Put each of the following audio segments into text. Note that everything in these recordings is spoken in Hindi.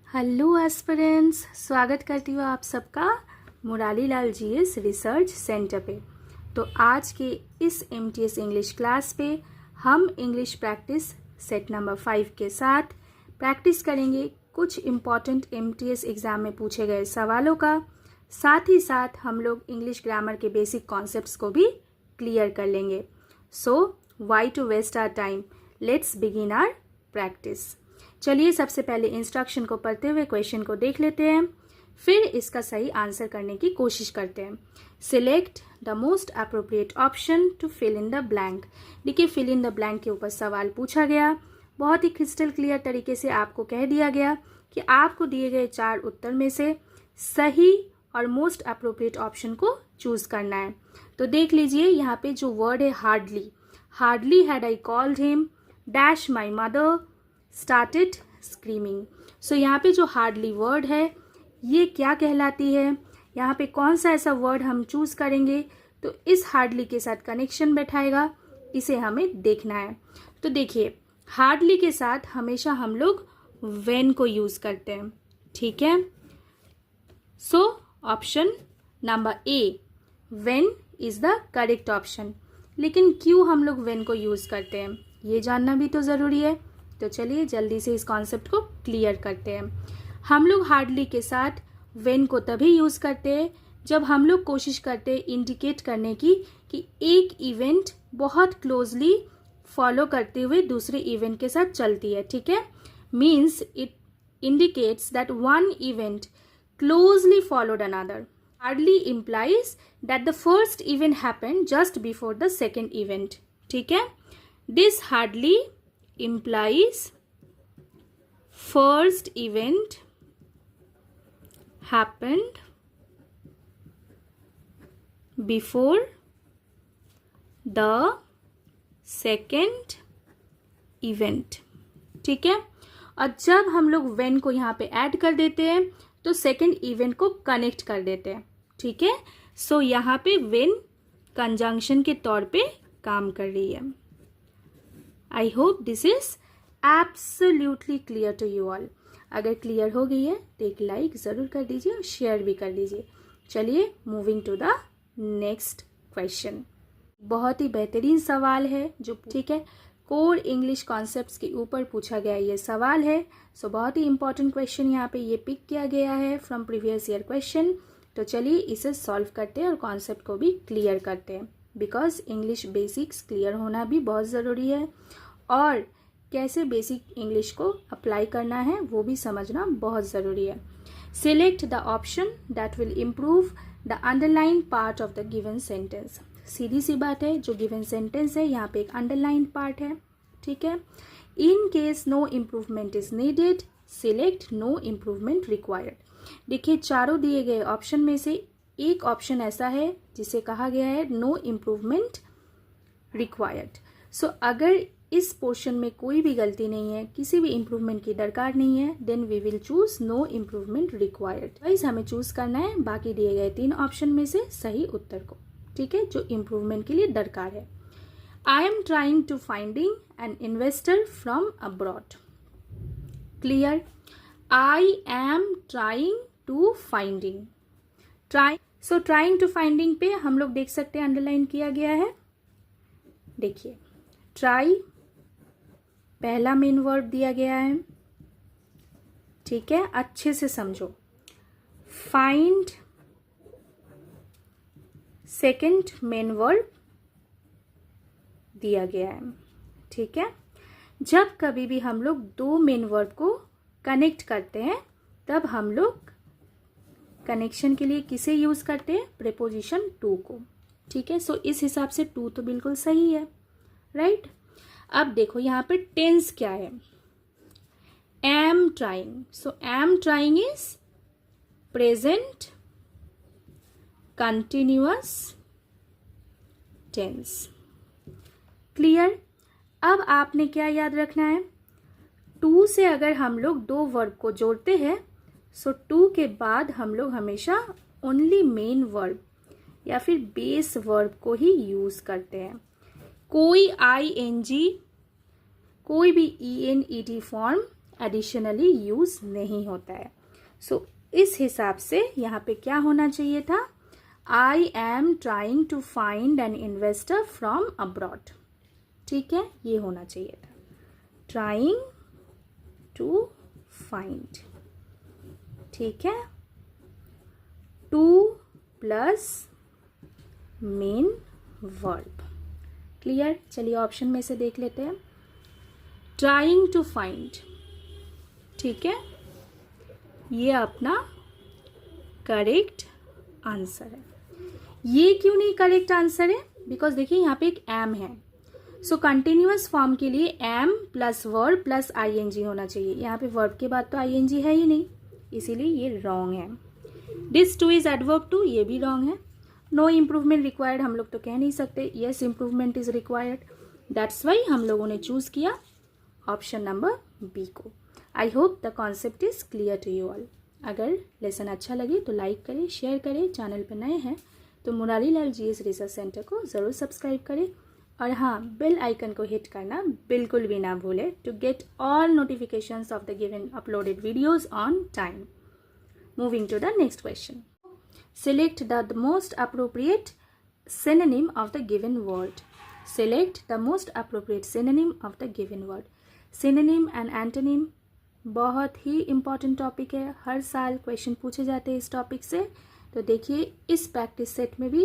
हेलो एस्पिरेंट्स, स्वागत करती हूँ आप सबका Murari Lal GS research centre पे। तो आज के इस एमटीएस इंग्लिश क्लास पे हम इंग्लिश प्रैक्टिस सेट नंबर 5 के साथ प्रैक्टिस करेंगे कुछ इम्पॉर्टेंट एमटीएस एग्ज़ाम में पूछे गए सवालों का। साथ ही साथ हम लोग इंग्लिश ग्रामर के बेसिक कॉन्सेप्ट्स को भी क्लियर कर लेंगे। So why to waste our time, let's begin our practice. चलिए सबसे पहले इंस्ट्रक्शन को पढ़ते हुए क्वेश्चन को देख लेते हैं, फिर इसका सही आंसर करने की कोशिश करते हैं। Select the most appropriate option to fill in the blank. देखिए, फिल इन द ब्लैंक के ऊपर सवाल पूछा गया, बहुत ही क्रिस्टल क्लियर तरीके से आपको कह दिया गया कि आपको दिए गए 4 उत्तर में से सही और मोस्ट अप्रोप्रिएट ऑप्शन को चूज करना है। तो देख लीजिए, यहाँ पे जो वर्ड है hardly had I called him dash my mother started screaming. So यहाँ पे जो हार्डली वर्ड है ये क्या कहलाती है, यहाँ पे कौन सा ऐसा वर्ड हम चूज करेंगे तो इस हार्डली के साथ कनेक्शन बैठाएगा, इसे हमें देखना है। तो देखिए, हार्डली के साथ हमेशा हम लोग व्हेन को यूज करते हैं, ठीक है। So option number A, when is the correct option. लेकिन क्यों हम लोग व्हेन को यूज करते हैं ये जानना भी तो जरूरी है। तो चलिए जल्दी से इस कॉन्सेप्ट को क्लियर करते हैं। हम लोग हार्डली के साथ व्हेन को तभी यूज करते हैं जब हम लोग कोशिश करते हैं इंडिकेट करने की कि एक इवेंट बहुत क्लोजली फॉलो करते हुए दूसरे इवेंट के साथ चलती है, ठीक है। Means it indicates that one event closely followed another. Hardly implies that the first event happened just before the second event, ठीक है। This hardly implies first event happened before the second event, ठीक है। और जब हम लोग when को यहाँ पे ऐड कर देते हैं तो सेकेंड इवेंट को कनेक्ट कर देते हैं, ठीक है। सो यहाँ पे when कंजंक्शन के तौर पे काम कर रही है। I hope this is absolutely clear to you all. अगर क्लियर हो गई है तो एक लाइक ज़रूर कर दीजिए और शेयर भी कर दीजिए। चलिए moving to the next question. बहुत ही बेहतरीन सवाल है जो, ठीक है, कोर इंग्लिश कॉन्सेप्ट्स के ऊपर पूछा गया ये सवाल है। सो बहुत ही इंपॉर्टेंट क्वेश्चन यहाँ पे ये पिक किया गया है फ्रॉम प्रीवियस ईयर क्वेश्चन। तो चलिए इसे सॉल्व करते हैं और कॉन्सेप्ट को भी क्लियर करते हैं, बिकॉज इंग्लिश बेसिक्स क्लियर होना भी बहुत ज़रूरी है और कैसे बेसिक इंग्लिश को अप्लाई करना है वो भी समझना बहुत ज़रूरी है। Select the option that will improve the underline part of the given sentence. सीधी सी बात है, जो गिवन सेंटेंस है यहाँ पे एक अंडरलाइन पार्ट है, ठीक है। In case no improvement is needed, select no improvement required. देखिए, चारों दिए गए ऑप्शन में से एक ऑप्शन ऐसा है जिसे कहा गया है नो इम्प्रूवमेंट रिक्वायर्ड। सो अगर इस पोर्शन में कोई भी गलती नहीं है, किसी भी इम्प्रूवमेंट की दरकार नहीं है, then we will choose no improvement required. Wise हमें चूज करना है बाकी दिए गए 3 ऑप्शन में से सही उत्तर को, ठीक है, जो इम्प्रूवमेंट के लिए दरकार है। I am trying to finding an investor from abroad. Clear, I am trying to finding, trying to finding पे हम लोग देख सकते हैं अंडरलाइन किया गया है। देखिए, ट्राई पहला मेन वर्ब दिया गया है, ठीक है, अच्छे से समझो। फाइंड सेकेंड मेन वर्ब दिया गया है, ठीक है। जब कभी भी हम लोग 2 मेन वर्ब को कनेक्ट करते हैं तब हम लोग कनेक्शन के लिए किसे यूज करते हैं, प्रीपोजिशन टू को, ठीक है। सो इस हिसाब से टू तो बिल्कुल सही है, राइट। अब देखो यहाँ पे टेंस क्या है, am trying. So am trying is present continuous tense. Clear. अब आपने क्या याद रखना है, टू से अगर हम लोग 2 वर्ब को जोड़ते हैं सो टू के बाद हम लोग हमेशा ओनली मेन वर्ब या फिर बेस वर्ब को ही यूज करते हैं। कोई ING, कोई भी EN ED form additionally use नहीं होता है। सो इस हिसाब से यहाँ पे क्या होना चाहिए था, I am trying to find an investor from abroad. ठीक है, ये होना चाहिए था, ट्राइंग टू फाइंड। ठीक है, to plus main verb. Clear. चलिए ऑप्शन में से देख लेते हैं, ट्राइंग टू फाइंड। ठीक है, ये अपना करेक्ट आंसर है। ये क्यों नहीं करेक्ट आंसर है, बिकॉज देखिए यहाँ पे एक एम है। सो कंटिन्यूअस फॉर्म के लिए am plus verb plus ING होना चाहिए। यहाँ पे वर्ब के बाद तो आईएनजी है ही नहीं, इसीलिए ये रॉन्ग है। This to is adverb to, ये भी रॉन्ग है। नो इम्प्रूवमेंट रिक्वायर्ड हम लोग तो कह नहीं सकते, yes improvement is required. That's why हम लोगों ने चूज किया ऑप्शन नंबर बी को। I hope the concept is clear to you all. अगर लेसन अच्छा लगे तो लाइक करें, शेयर करें। चैनल पर नए हैं तो Murari Lal GS research centre को ज़रूर सब्सक्राइब करें, और हाँ, बेल आइकन को हिट करना बिल्कुल भी ना भूलें to get all notifications of the given uploaded videos on time. Moving to the next question, select the most appropriate synonym of the given word. Select the most appropriate synonym of the given word. Synonym and antonym बहुत ही इम्पॉर्टेंट टॉपिक है, हर साल क्वेश्चन पूछे जाते हैं इस टॉपिक से। तो देखिए इस प्रैक्टिस सेट में भी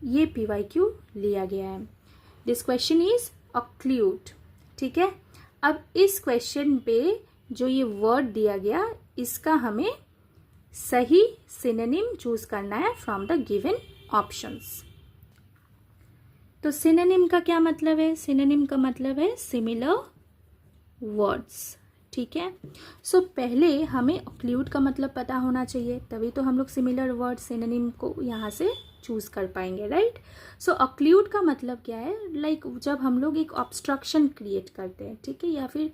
ये PYQ लिया गया है। This question is occlude. ठीक है, अब इस क्वेश्चन पे जो ये वर्ड दिया गया, इसका हमें सही सिनोनिम चूज करना है फ्रॉम द गिवन ऑप्शंस। तो सिनोनिम का क्या मतलब है, सिनोनिम का मतलब है सिमिलर वर्ड्स। ठीक है, सो पहले हमें ऑक्लूड का मतलब पता होना चाहिए, तभी तो हम लोग सिमिलर वर्ड सिनोनिम को यहाँ से चूज कर पाएंगे, राइट। सो ऑक्लूड का मतलब क्या है, लाइक जब हम लोग एक ऑब्स्ट्रक्शन क्रिएट करते हैं, ठीक है, या फिर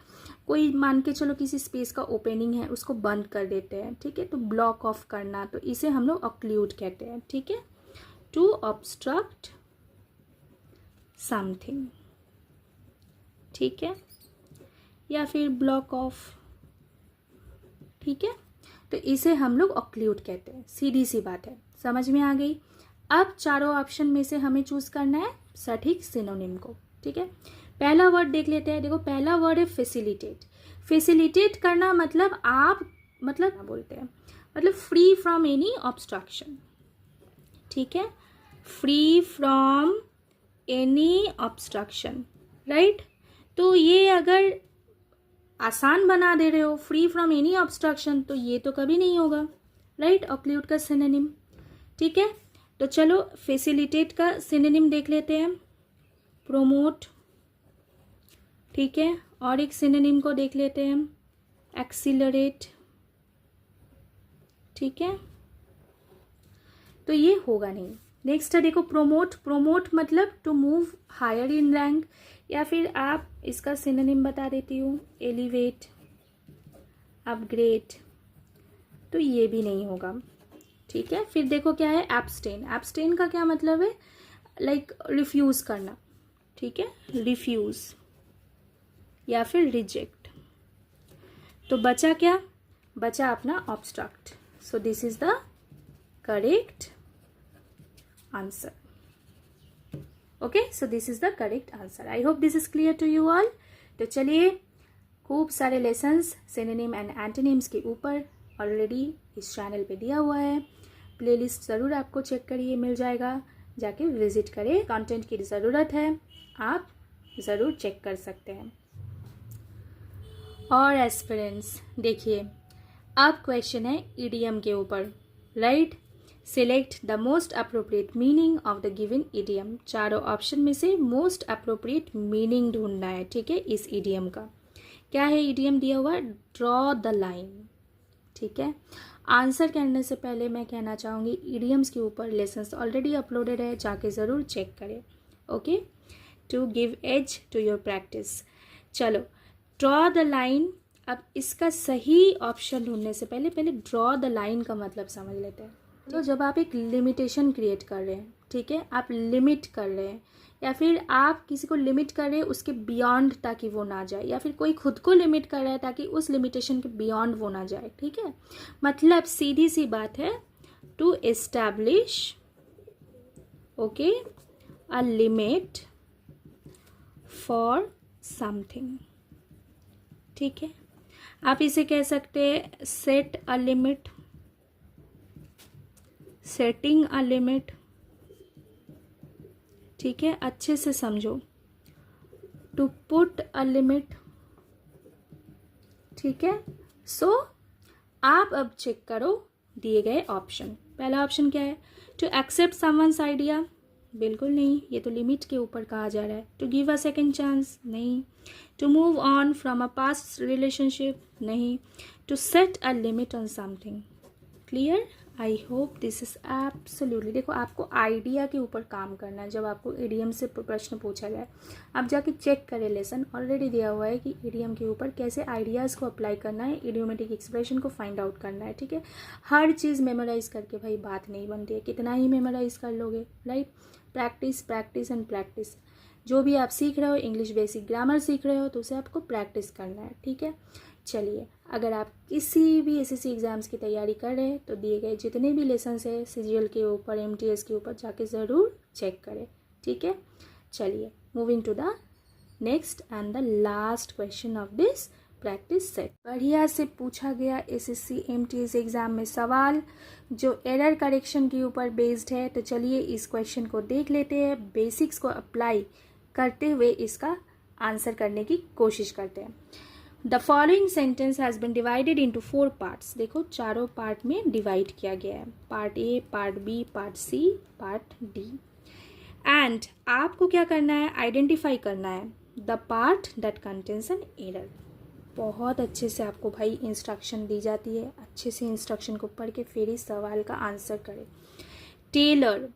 कोई मान के चलो किसी स्पेस का ओपनिंग है उसको बंद कर देते हैं, ठीक है, तो ब्लॉक ऑफ करना, तो इसे हम लोग ऑक्लूड कहते हैं। ठीक है, टू ऑब्स्ट्रक्ट समथिंग, ठीक है, या फिर ब्लॉक ऑफ। ठीक है, तो इसे हम लोग ऑक्लूड कहते हैं। सीधी सी बात है, समझ में आ गई। अब चारों ऑप्शन में से हमें चूज करना है सटीक सिनोनिम को। ठीक है, पहला वर्ड देख लेते हैं। देखो पहला वर्ड है फैसिलिटेट। फैसिलिटेट करना मतलब आप मतलब बोलते हैं मतलब फ्री फ्रॉम एनी ऑब्स्ट्रक्शन। ठीक है, free from any obstruction, right. तो ये अगर आसान बना दे रहे हो फ्री फ्रॉम एनी ऑब्स्ट्रक्शन, तो ये तो कभी नहीं होगा, राइट, ऑक्लूड का सिनोनिम। ठीक है, तो चलो फैसिलिटेट का सिनोनिम देख लेते हैं, प्रोमोट। ठीक है, और एक सिनोनिम को देख लेते हैं, एक्सीलरेट। ठीक है, तो ये होगा नहीं। नेक्स्ट है देखो प्रोमोट। प्रोमोट मतलब to move higher in rank, या फिर आप इसका सिनोनिम बता देती हूँ, एलिवेट, अपग्रेड, तो ये भी नहीं होगा। ठीक है, फिर देखो क्या है, एब्सटेन। एब्सटेन का क्या मतलब है, लाइक रिफ्यूज करना। ठीक है, रिफ्यूज या फिर रिजेक्ट। तो बचा क्या, बचा अपना obstruct. So this is the correct answer. Okay, so this is the correct answer. I hope this is clear to you all. तो चलिए, खूब सारे लेसन्स सिनोनिम एंड एंटोनिम्स के ऊपर ऑलरेडी इस चैनल पे दिया हुआ है। प्लेलिस्ट ज़रूर आपको चेक करिए, मिल जाएगा, जाके विजिट करें। कंटेंट की ज़रूरत है, आप ज़रूर चेक कर सकते हैं। और एस्पिरेंट्स देखिए, अब क्वेश्चन है ईडियम के ऊपर, right. Select the most appropriate meaning of the given idiom. चारों ऑप्शन में से मोस्ट अप्रोप्रिएट मीनिंग ढूंढना है। ठीक है, इस ईडियम का क्या है, ईडियम दिया हुआ ड्रॉ द लाइन। ठीक है, आंसर करने से पहले मैं कहना चाहूँगी ईडियम्स के ऊपर लेसन्स ऑलरेडी अपलोडेड है, जाके ज़रूर चेक करें। Okay, to give edge to your practice. चलो, ड्रॉ द लाइन। अब इसका सही ऑप्शन ढूंढने से पहले ड्रॉ द लाइन का मतलब समझ लेते हैं। तो जब आप एक लिमिटेशन क्रिएट कर रहे हैं, ठीक है, आप लिमिट कर रहे हैं या फिर आप किसी को लिमिट कर रहे हैं उसके बियॉन्ड ताकि वो ना जाए, या फिर कोई खुद को लिमिट कर रहा है ताकि उस लिमिटेशन के बियॉन्ड वो ना जाए। ठीक है, मतलब सीधी सी बात है, to establish okay a limit for something. ठीक है, आप इसे कह सकते हैं set a limit, setting a limit. ठीक है, अच्छे से समझो, टू पुट अ लिमिट। ठीक है, सो आप अब चेक करो दिए गए ऑप्शन। पहला ऑप्शन क्या है, टू एक्सेप्ट समवन्स आइडिया, बिल्कुल नहीं, ये तो लिमिट के ऊपर कहा जा रहा है। To give a second chance, नहीं। To move on from a past relationship, नहीं। To set a limit on something. Clear? I hope this is absolutely. देखो, आपको आइडिया के ऊपर काम करना है। जब आपको इडियम से प्रश्न पूछा जाए, आप जाके चेक करें, लेसन ऑलरेडी दिया हुआ है कि इडियम के ऊपर कैसे आइडियाज़ को अप्लाई करना है, इडियोमेटिक एक्सप्रेशन को फाइंड आउट करना है। ठीक है, हर चीज़ मेमोराइज करके भाई बात नहीं बनती है, कितना ही मेमोराइज कर लोगे, right? Practice practice and practice. जो भी आप सीख रहे हो, इंग्लिश बेसिक ग्रामर सीख रहे हो, तो उसे आपको प्रैक्टिस करना है। ठीक है, चलिए, अगर आप किसी भी एसएससी एग्ज़ाम्स की तैयारी कर रहे हैं तो दिए गए जितने भी लेसन्स है सीजीएल के ऊपर, एमटीएस के ऊपर जाके ज़रूर चेक करें। ठीक है, चलिए, moving to the next and the last question of this practice set. बढ़िया से पूछा गया एसएससी एमटीएस एग्ज़ाम में सवाल जो एरर करेक्शन के ऊपर बेस्ड है। तो चलिए इस क्वेश्चन को देख लेते हैं, बेसिक्स को अप्लाई करते हुए इसका आंसर करने की कोशिश करते हैं। The following sentence has been divided into 4 parts. देखो, चारों पार्ट में डिवाइड किया गया है, part A, part B, part C, part D. And आपको क्या करना है, आइडेंटिफाई करना है the part that contains an error. बहुत अच्छे से आपको भाई इंस्ट्रक्शन दी जाती है, अच्छे से इंस्ट्रक्शन को पढ़ के फिर इस सवाल का आंसर करें। Taylor,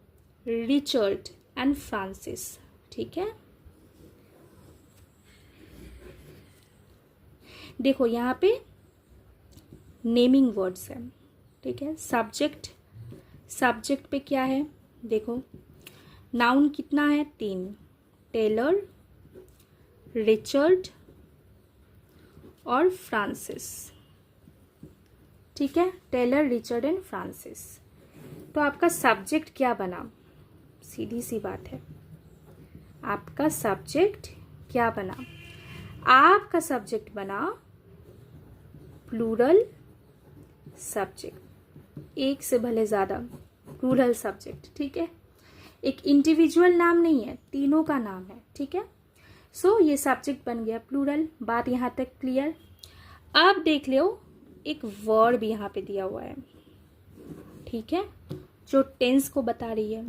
Richard and Francis. ठीक है, देखो यहाँ पे नेमिंग वर्ड्स है। ठीक है, सब्जेक्ट, सब्जेक्ट पे क्या है, देखो नाउन कितना है, 3, टेलर, रिचर्ड और फ्रांसिस। ठीक है, टेलर, रिचर्ड एंड फ्रांसिस। तो आपका सब्जेक्ट क्या बना, सीधी सी बात है, आपका सब्जेक्ट क्या बना, आपका सब्जेक्ट बना प्लूरल सब्जेक्ट, एक से भले ज़्यादा प्लूरल सब्जेक्ट। ठीक है, एक इंडिविजुअल नाम नहीं है, तीनों का नाम है। ठीक है, सो ये सब्जेक्ट बन गया प्लूरल। बात यहाँ तक क्लियर? अब देख लो, एक वर्ब यहाँ पे दिया हुआ है। ठीक है, जो टेंस को बता रही है।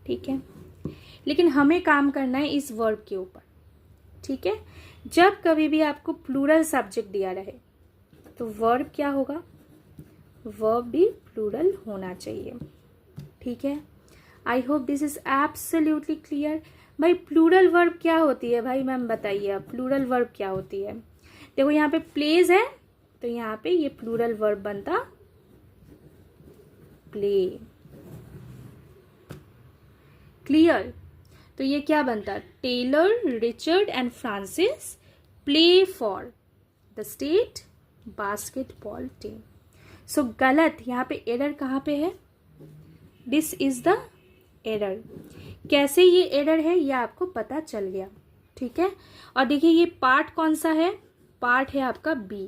ठीक है, लेकिन हमें काम करना है इस वर्ब के ऊपर। ठीक है, जब कभी भी आपको प्लूरल सब्जेक्ट दिया रहे तो वर्ब क्या होगा, वर्ब भी प्लूरल होना चाहिए। ठीक है, I hope this is absolutely clear. भाई प्लूरल वर्ब क्या होती है, भाई मैम बताइए आप, प्लूरल वर्ब क्या होती है? देखो यहाँ पे प्लेज है, तो यहाँ पे ये प्लूरल वर्ब बनता प्ले। क्लियर? तो ये क्या बनता, Taylor, Richard and Francis play for the state basketball team. So गलत, यहाँ पे एरर कहाँ पे है, दिस इज द एरर। कैसे ये एरर है ये आपको पता चल गया। ठीक है, और देखिए ये पार्ट कौन सा है, पार्ट है आपका बी।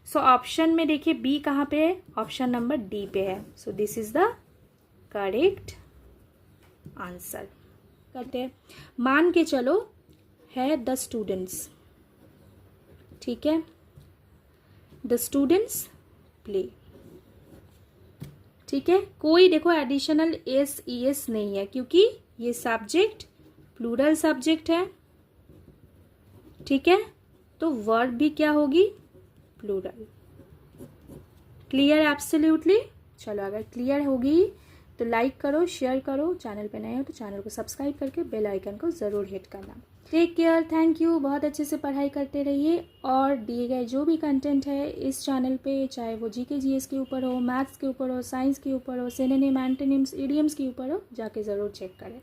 सो ऑप्शन में देखिए बी कहाँ पे है, ऑप्शन नंबर डी पे है। सो this is the correct answer. करते हैं, मान के चलो है द स्टूडेंट्स। ठीक है, द स्टूडेंट्स प्ले। ठीक है, कोई देखो एडिशनल एस ई एस नहीं है क्योंकि ये सब्जेक्ट प्लूरल सब्जेक्ट है। ठीक है, तो वर्ब भी क्या होगी, प्लूरल। Clear absolutely? चलो, अगर क्लियर होगी तो लाइक करो, शेयर करो, चैनल पे नए हो तो चैनल को सब्सक्राइब करके बेल आइकन को ज़रूर हिट करना। Take care, thank you. बहुत अच्छे से पढ़ाई करते रहिए और दिए गए जो भी कंटेंट है इस चैनल पे, चाहे वो जीके जीएस के ऊपर हो, मैथ्स के ऊपर हो, साइंस के ऊपर हो, सिनोनिम, एंटोनिम्स, इडियम्स के ऊपर हो, जाके ज़रूर चेक करें।